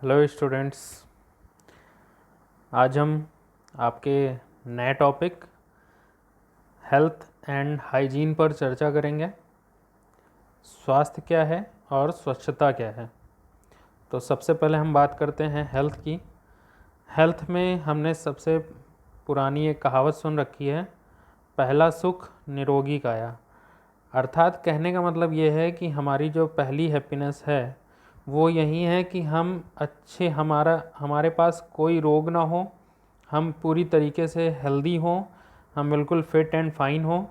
Hello students. आज हम आपके नए टॉपिक हेल्थ एंड हाइजीन पर चर्चा करेंगे। स्वास्थ्य क्या है और स्वच्छता क्या है। तो सबसे पहले हम बात करते हैं हेल्थ की। हेल्थ में हमने सबसे पुरानी एक कहावत सुन रखी है, पहला सुख निरोगी काया। अर्थात कहने का मतलब ये है कि हमारी जो पहली हैप्पीनेस है वो यही है कि हम अच्छे हमारे पास कोई रोग ना हो, हम पूरी तरीके से हेल्दी हों, हम बिल्कुल फिट एंड फाइन हों।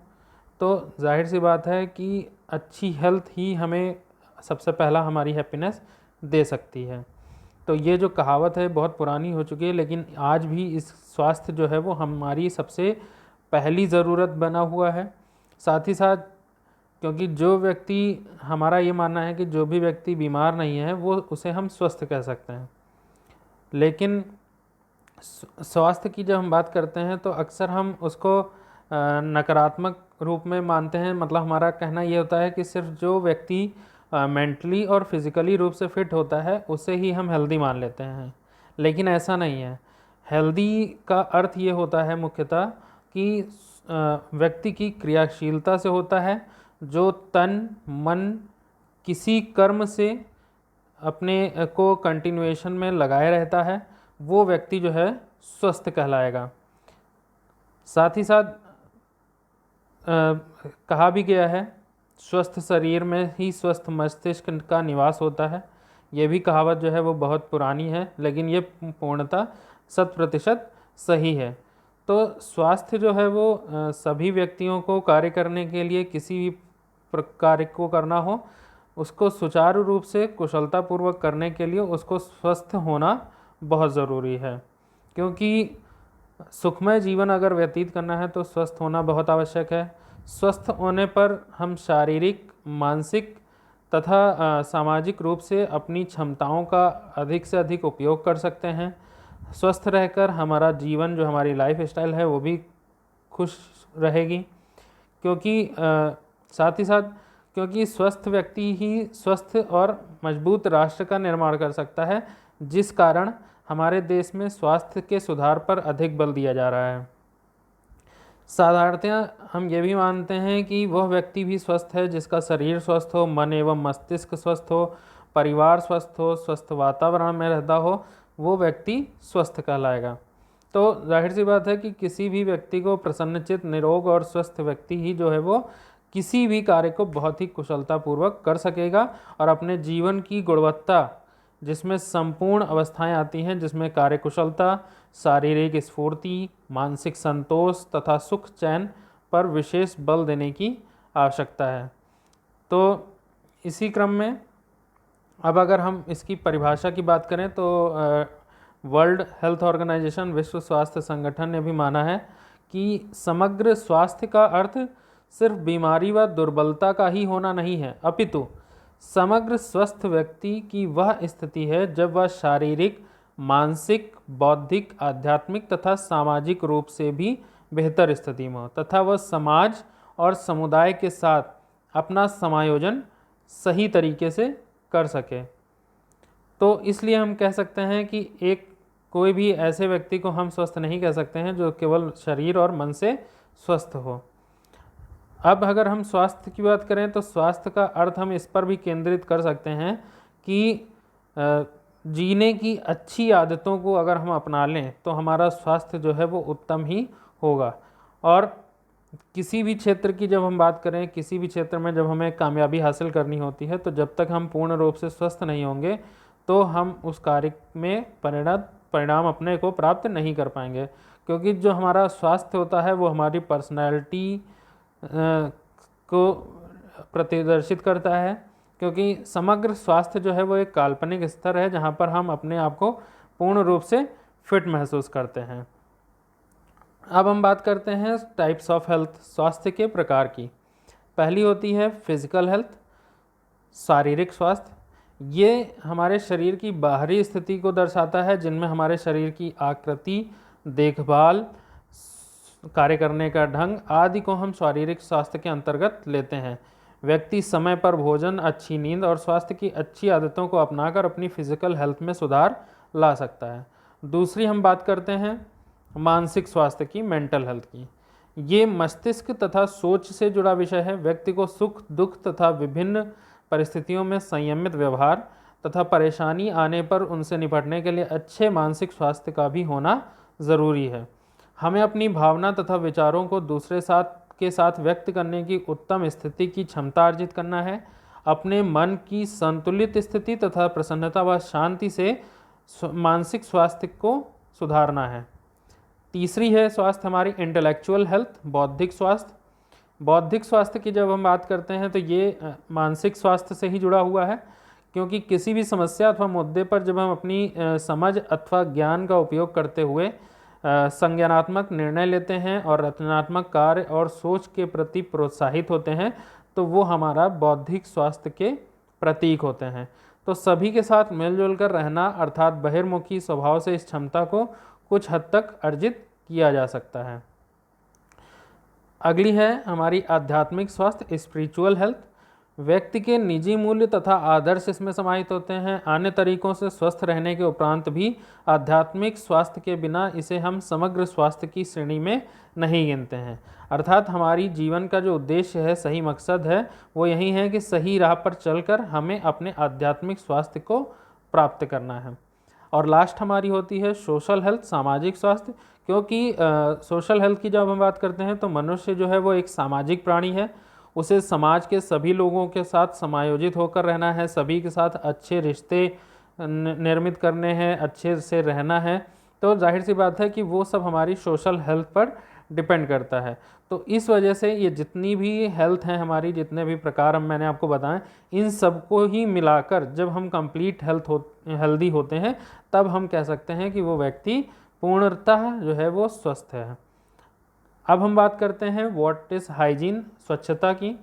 तो जाहिर सी बात है कि अच्छी हेल्थ ही हमें सबसे पहला हमारी हैप्पीनेस दे सकती है। तो ये जो कहावत है बहुत पुरानी हो चुकी है, लेकिन आज भी इस स्वास्थ्य जो है वो हमारी सबसे पहली ज़रूरत बना हुआ है। साथ ही साथ क्योंकि जो व्यक्ति, हमारा ये मानना है कि जो भी व्यक्ति बीमार नहीं है वो उसे हम स्वस्थ कह सकते हैं। लेकिन स्वास्थ्य की जब हम बात करते हैं तो अक्सर हम उसको नकारात्मक रूप में मानते हैं। मतलब हमारा कहना ये होता है कि सिर्फ जो व्यक्ति मेंटली और फिज़िकली रूप से फिट होता है उसे ही हम हेल्दी मान लेते हैं, लेकिन ऐसा नहीं है। हेल्दी का अर्थ ये होता है मुख्यतः कि व्यक्ति की क्रियाशीलता से होता है, जो तन मन किसी कर्म से अपने को कंटिन्यूएशन में लगाए रहता है, वो व्यक्ति जो है स्वस्थ कहलाएगा। साथ ही साथ कहा भी गया है, स्वस्थ शरीर में ही स्वस्थ मस्तिष्क का निवास होता है। ये भी कहावत जो है वो बहुत पुरानी है, लेकिन ये पूर्णतः 100% सही है। तो स्वास्थ्य जो है वो सभी व्यक्तियों को कार्य करने के लिए, किसी भी कार्य को करना हो उसको सुचारू रूप से कुशलतापूर्वक करने के लिए उसको स्वस्थ होना बहुत ज़रूरी है। क्योंकि सुखमय जीवन अगर व्यतीत करना है तो स्वस्थ होना बहुत आवश्यक है। स्वस्थ होने पर हम शारीरिक, मानसिक तथा सामाजिक रूप से अपनी क्षमताओं का अधिक से अधिक उपयोग कर सकते हैं। स्वस्थ रहकर हमारा जीवन, जो हमारी लाइफ स्टाइल है वो भी खुश रहेगी। क्योंकि साथ ही साथ क्योंकि स्वस्थ व्यक्ति ही स्वस्थ और मजबूत राष्ट्र का निर्माण कर सकता है, जिस कारण हमारे देश में स्वास्थ्य के सुधार पर अधिक बल दिया जा रहा है। साधारणतः हम ये भी मानते हैं कि वह व्यक्ति भी स्वस्थ है जिसका शरीर स्वस्थ हो, मन एवं मस्तिष्क स्वस्थ हो, परिवार स्वस्थ हो, स्वस्थ वातावरण में रहता हो, वो व्यक्ति स्वस्थ कहलाएगा। तो जाहिर सी बात है कि किसी भी व्यक्ति को प्रसन्नचित्त, निरोग और स्वस्थ व्यक्ति ही जो है वो किसी भी कार्य को बहुत ही कुशलतापूर्वक कर सकेगा और अपने जीवन की गुणवत्ता, जिसमें संपूर्ण अवस्थाएं आती हैं, जिसमें कार्यकुशलता, शारीरिक स्फूर्ति, मानसिक संतोष तथा सुख चैन पर विशेष बल देने की आवश्यकता है। तो इसी क्रम में अब अगर हम इसकी परिभाषा की बात करें तो वर्ल्ड हेल्थ ऑर्गेनाइजेशन, विश्व स्वास्थ्य संगठन ने भी माना है कि समग्र स्वास्थ्य का अर्थ सिर्फ बीमारी व दुर्बलता का ही होना नहीं है, अपितु समग्र स्वस्थ व्यक्ति की वह स्थिति है जब वह शारीरिक, मानसिक, बौद्धिक, आध्यात्मिक तथा सामाजिक रूप से भी बेहतर स्थिति में हो तथा वह समाज और समुदाय के साथ अपना समायोजन सही तरीके से कर सके। तो इसलिए हम कह सकते हैं कि कोई भी ऐसे व्यक्ति को हम स्वस्थ नहीं कह सकते हैं जो केवल शरीर और मन से स्वस्थ हो। अब अगर हम स्वास्थ्य की बात करें तो स्वास्थ्य का अर्थ हम इस पर भी केंद्रित कर सकते हैं कि जीने की अच्छी आदतों को अगर हम अपना लें तो हमारा स्वास्थ्य जो है वो उत्तम ही होगा। और किसी भी क्षेत्र की जब हम बात करें, किसी भी क्षेत्र में जब हमें कामयाबी हासिल करनी होती है तो जब तक हम पूर्ण रूप से स्वस्थ नहीं होंगे तो हम उस कार्य में परिणाम अपने को प्राप्त नहीं कर पाएंगे। क्योंकि जो हमारा स्वास्थ्य होता है वो हमारी पर्सनैलिटी को प्रतिदर्शित करता है। क्योंकि समग्र स्वास्थ्य जो है वो एक काल्पनिक स्तर है जहाँ पर हम अपने आप को पूर्ण रूप से फिट महसूस करते हैं। अब हम बात करते हैं टाइप्स ऑफ हेल्थ, स्वास्थ्य के प्रकार की। पहली होती है फिजिकल हेल्थ, शारीरिक स्वास्थ्य। ये हमारे शरीर की बाहरी स्थिति को दर्शाता है, जिनमें हमारे शरीर की आकृति, देखभाल, कार्य करने का ढंग आदि को हम शारीरिक स्वास्थ्य के अंतर्गत लेते हैं। व्यक्ति समय पर भोजन, अच्छी नींद और स्वास्थ्य की अच्छी आदतों को अपनाकर अपनी फिजिकल हेल्थ में सुधार ला सकता है। दूसरी हम बात करते हैं मानसिक स्वास्थ्य की, मेंटल हेल्थ की। ये मस्तिष्क तथा सोच से जुड़ा विषय है। व्यक्ति को सुख, दुख तथा विभिन्न परिस्थितियों में संयमित व्यवहार तथा परेशानी आने पर उनसे निपटने के लिए अच्छे मानसिक स्वास्थ्य का भी होना ज़रूरी है। हमें अपनी भावना तथा विचारों को दूसरे के साथ व्यक्त करने की उत्तम स्थिति की क्षमता अर्जित करना है। अपने मन की संतुलित स्थिति तथा प्रसन्नता व शांति से मानसिक स्वास्थ्य को सुधारना है। तीसरी है स्वास्थ्य हमारी इंटेलेक्चुअल हेल्थ, बौद्धिक स्वास्थ्य। बौद्धिक स्वास्थ्य की जब हम बात करते हैं तो ये मानसिक स्वास्थ्य से ही जुड़ा हुआ है, क्योंकि किसी भी समस्या अथवा मुद्दे पर जब हम अपनी समझ अथवा ज्ञान का उपयोग करते हुए संज्ञानात्मक निर्णय लेते हैं और रचनात्मक कार्य और सोच के प्रति प्रोत्साहित होते हैं, तो वो हमारा बौद्धिक स्वास्थ्य के प्रतीक होते हैं। तो सभी के साथ मिलजुल कर रहना अर्थात बहिर्मुखी स्वभाव से इस क्षमता को कुछ हद तक अर्जित किया जा सकता है। अगली है हमारी आध्यात्मिक स्वास्थ्य, स्पिरिचुअल हेल्थ। व्यक्ति के निजी मूल्य तथा आदर्श इसमें समाहित होते हैं। अन्य तरीकों से स्वस्थ रहने के उपरांत भी आध्यात्मिक स्वास्थ्य के बिना इसे हम समग्र स्वास्थ्य की श्रेणी में नहीं गिनते हैं। अर्थात हमारी जीवन का जो उद्देश्य है, सही मकसद है, वो यही है कि सही राह पर चलकर हमें अपने आध्यात्मिक स्वास्थ्य को प्राप्त करना है। और लास्ट हमारी होती है सोशल हेल्थ, सामाजिक स्वास्थ्य। क्योंकि सोशल हेल्थ की जब हम बात करते हैं तो मनुष्य जो है वो एक सामाजिक प्राणी है। उसे समाज के सभी लोगों के साथ समायोजित होकर रहना है, सभी के साथ अच्छे रिश्ते निर्मित करने हैं, अच्छे से रहना है। तो जाहिर सी बात है कि वो सब हमारी सोशल हेल्थ पर डिपेंड करता है। तो इस वजह से ये जितनी भी हेल्थ हैं हमारी, जितने भी प्रकार हम मैंने आपको बताएं, इन सबको ही मिलाकर जब हम कंप्लीट हेल्दी होते हैं, तब हम कह सकते हैं कि वो व्यक्ति पूर्णतः जो है वो स्वस्थ है। अब हम बात करते हैं व्हाट इज़ हाइजीन, स्वच्छता की।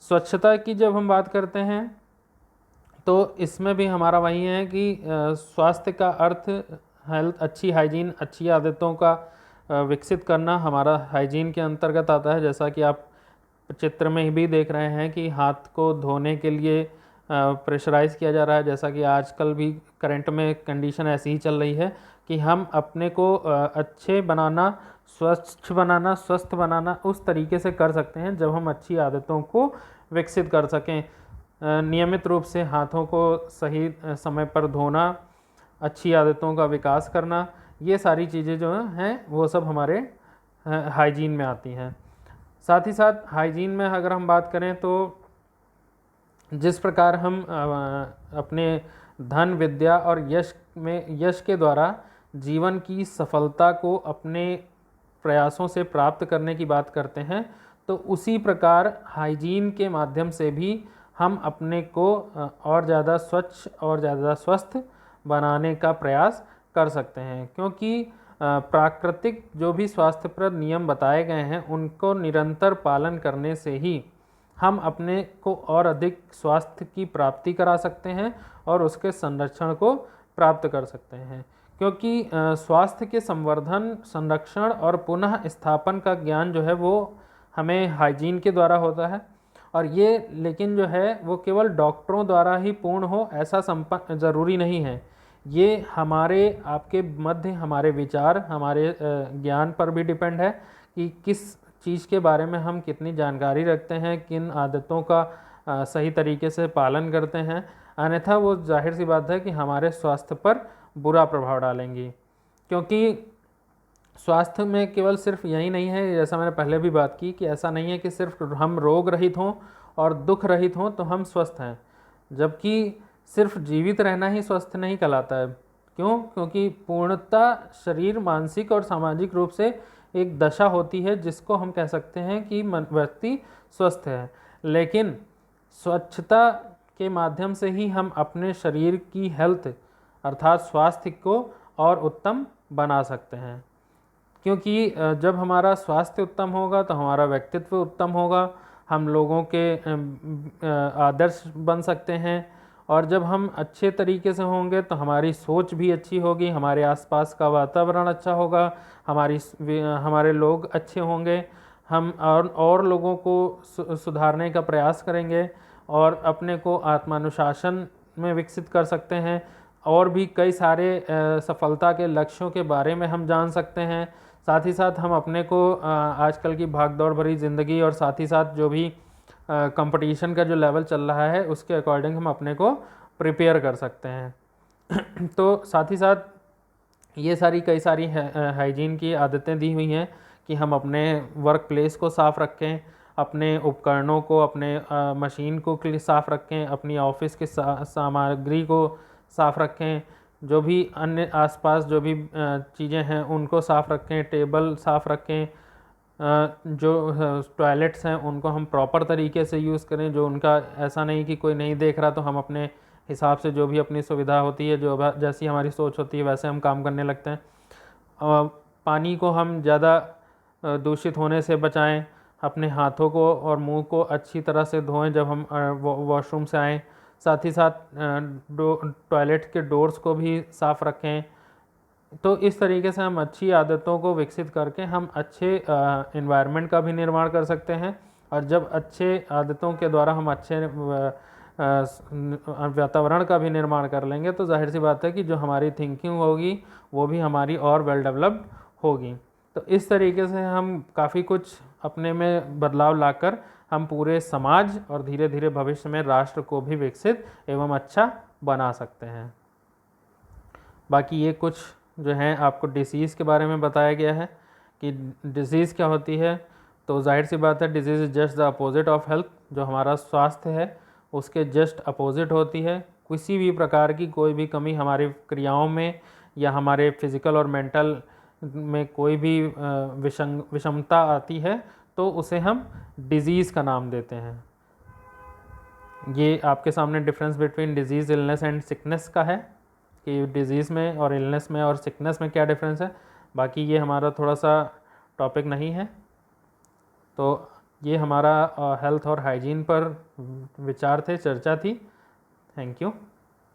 स्वच्छता की जब हम बात करते हैं तो इसमें भी हमारा वही है कि स्वास्थ्य का अर्थ हेल्थ, अच्छी हाइजीन, अच्छी आदतों का विकसित करना हमारा हाइजीन के अंतर्गत आता है। जैसा कि आप चित्र में भी देख रहे हैं कि हाथ को धोने के लिए प्रेशराइज़ किया जा रहा है। जैसा कि आजकल भी करंट में कंडीशन ऐसी ही चल रही है कि हम अपने को अच्छे बनाना, स्वच्छ बनाना, स्वस्थ बनाना उस तरीके से कर सकते हैं जब हम अच्छी आदतों को विकसित कर सकें। नियमित रूप से हाथों को सही समय पर धोना, अच्छी आदतों का विकास करना, ये सारी चीज़ें जो हैं वो सब हमारे हाइजीन में आती हैं। साथ ही साथ हाइजीन में अगर हम बात करें तो जिस प्रकार हम अपने धन, विद्या और यश के द्वारा जीवन की सफलता को अपने प्रयासों से प्राप्त करने की बात करते हैं, तो उसी प्रकार हाइजीन के माध्यम से भी हम अपने को और ज़्यादा स्वच्छ और ज़्यादा स्वस्थ बनाने का प्रयास कर सकते हैं। क्योंकि प्राकृतिक जो भी स्वास्थ्यप्रद नियम बताए गए हैं उनको निरंतर पालन करने से ही हम अपने को और अधिक स्वास्थ्य की प्राप्ति करा सकते हैं और उसके संरक्षण को प्राप्त कर सकते हैं। क्योंकि स्वास्थ्य के संवर्धन, संरक्षण और पुनः स्थापन का ज्ञान जो है वो हमें हाइजीन के द्वारा होता है। और ये लेकिन जो है वो केवल डॉक्टरों द्वारा ही पूर्ण हो ऐसा ज़रूरी नहीं है। ये हमारे आपके मध्य, हमारे विचार, हमारे ज्ञान पर भी डिपेंड है कि किस चीज़ के बारे में हम कितनी जानकारी रखते हैं, किन आदतों का सही तरीके से पालन करते हैं। अन्यथा वो जाहिर सी बात है कि हमारे स्वास्थ्य पर बुरा प्रभाव डालेंगी। क्योंकि स्वास्थ्य में केवल सिर्फ यही नहीं है, जैसा मैंने पहले भी बात की कि ऐसा नहीं है कि सिर्फ हम रोग रहित हों और दुख रहित हों तो हम स्वस्थ हैं, जबकि सिर्फ जीवित रहना ही स्वस्थ नहीं कहलाता है। क्यों? क्योंकि पूर्णतः शरीर मानसिक और सामाजिक रूप से एक दशा होती है जिसको हम कह सकते हैं कि व्यक्ति स्वस्थ है। लेकिन स्वच्छता के माध्यम से ही हम अपने शरीर की हेल्थ अर्थात स्वास्थ्य को और उत्तम बना सकते हैं। क्योंकि जब हमारा स्वास्थ्य उत्तम होगा तो हमारा व्यक्तित्व उत्तम होगा, हम लोगों के आदर्श बन सकते हैं। और जब हम अच्छे तरीके से होंगे तो हमारी सोच भी अच्छी होगी, हमारे आसपास का वातावरण अच्छा होगा, हमारे लोग अच्छे होंगे, हम और लोगों को सुधारने का प्रयास करेंगे और अपने को आत्मानुशासन में विकसित कर सकते हैं। और भी कई सारे सफलता के लक्ष्यों के बारे में हम जान सकते हैं। साथ ही साथ हम अपने को आजकल की भागदौड़ भरी ज़िंदगी और साथ ही साथ जो भी कंपटीशन का जो लेवल चल रहा है उसके अकॉर्डिंग हम अपने को प्रिपेयर कर सकते हैं। तो साथ ही साथ ये सारी कई सारी हाइजीन की आदतें दी हुई हैं कि हम अपने वर्क प्लेस को साफ़ रखें, अपने उपकरणों को, अपने मशीन को साफ़ रखें, अपनी ऑफिस के सामग्री को साफ़ रखें, जो भी अन्य आसपास जो भी चीज़ें हैं उनको साफ़ रखें, टेबल साफ़ रखें, जो टॉयलेट्स हैं उनको हम प्रॉपर तरीके से यूज़ करें, जो उनका ऐसा नहीं कि कोई नहीं देख रहा तो हम अपने हिसाब से जो भी अपनी सुविधा होती है, जो जैसी हमारी सोच होती है वैसे हम काम करने लगते हैं। पानी को हम ज़्यादा दूषित होने से बचाएं, अपने हाथों को और मुंह को अच्छी तरह से धोएं जब हम वॉशरूम से आएँ। साथ ही साथ टॉयलेट के डोर्स को भी साफ़ रखें। तो इस तरीके से हम अच्छी आदतों को विकसित करके हम अच्छे एनवायरनमेंट का भी निर्माण कर सकते हैं। और जब अच्छे आदतों के द्वारा हम अच्छे वातावरण का भी निर्माण कर लेंगे तो जाहिर सी बात है कि जो हमारी थिंकिंग होगी वो भी हमारी और वेल डेवलप्ड होगी। तो इस तरीके से हम काफ़ी कुछ अपने में बदलाव लाकर हम पूरे समाज और धीरे धीरे भविष्य में राष्ट्र को भी विकसित एवं अच्छा बना सकते हैं। बाकी ये कुछ जो हैं आपको डिसीज़ के बारे में बताया गया है कि डिसीज़ क्या होती है। तो जाहिर सी बात है disease is just the opposite of health. जो हमारा स्वास्थ्य है उसके जस्ट अपोजिट होती है। किसी भी प्रकार की कोई भी कमी हमारी क्रियाओं में या हमारे फिज़िकल और मेंटल में कोई भी विषमता आती है तो उसे हम डिजीज़ का नाम देते हैं। ये आपके सामने difference between disease, illness and sickness का है कि डिज़ीज़ में और इलनेस में और सिकनेस में क्या डिफरेंस है। बाकी ये हमारा थोड़ा सा टॉपिक नहीं है। तो ये हमारा हेल्थ और हाइजीन पर विचार थे, चर्चा थी। Thank you.